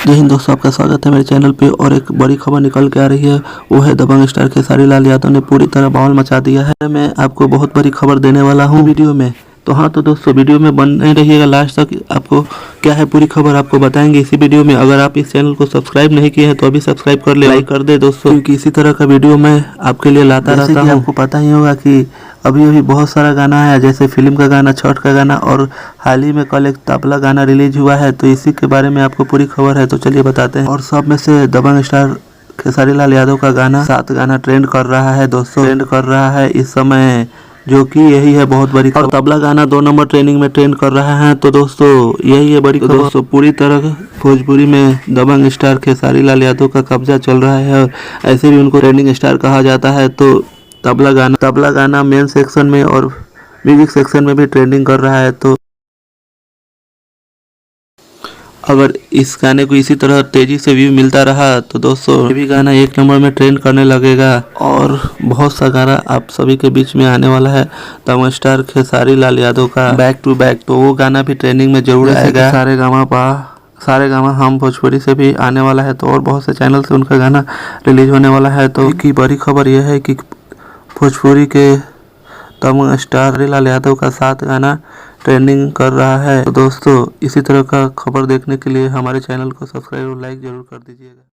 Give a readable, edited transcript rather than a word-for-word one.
जय हिंद दोस्तों, आपका स्वागत है मेरे चैनल पे। और एक बड़ी खबर निकल के आ रही है, वो है दबंग स्टार खेसारी लाल यादव ने पूरी तरह बवाल मचा दिया है। मैं आपको बहुत बड़ी खबर देने वाला हूँ वीडियो में। तो हाँ, तो दोस्तों वीडियो में बने रहिएगा लास्ट तक। आपको क्या है पूरी खबर आपको बताएंगे इसी वीडियो में। अगर आप इस चैनल को सब्सक्राइब नहीं किए हैं तो अभी सब्सक्राइब कर ले, लाइक कर दे दोस्तों, क्योंकि इसी तरह का वीडियो मैं आपके लिए लाता रहता हूँ। आपको पता ही होगा कि अभी अभी बहुत सारा गाना है, जैसे फिल्म का गाना, छठ का गाना, और हाल ही में कल एक तबला गाना रिलीज हुआ है। तो इसी के बारे में आपको पूरी खबर है, तो चलिए बताते हैं। और सब में से दबंग स्टार खेसारी लाल यादव का गाना 7 गाना ट्रेंड कर रहा है दोस्तों, ट्रेंड कर रहा है इस समय, जो कि यही है बहुत बड़ी खबर। और तबला गाना 2 नंबर ट्रेंडिंग में ट्रेंड कर रहा है। तो दोस्तों यही है बड़ी खबर। दोस्तों पूरी तरह भोजपुरी में दबंग स्टार खेसारी लाल यादव का कब्जा चल रहा है, और ऐसे भी उनको ट्रेंडिंग स्टार कहा जाता है। तो तबला गाना मेन सेक्शन में और म्यूजिक सेक्शन में भी ट्रेंडिंग कर रहा है। तो अगर इस गाने को इसी तरह तेजी से व्यू मिलता रहा तो दोस्तों ये भी गाना 1 नंबर में ट्रेंड करने लगेगा। और बहुत सा गाना आप सभी के बीच में आने वाला है दबंग स्टार खेसारी लाल यादव का बैक टू बैक। तो वो गाना भी ट्रेंडिंग में जरूर आएगा। सारे गामा हम भोजपुरी से भी आने वाला है। तो और बहुत से चैनल से उनका गाना रिलीज होने वाला है। तो की बड़ी खबर यह है कि भोजपुरी के दबंग स्टार लाल यादव का 7 गाना ट्रेंडिंग कर रहा है। तो दोस्तों इसी तरह का खबर देखने के लिए हमारे चैनल को सब्सक्राइब और लाइक जरूर कर दीजिएगा।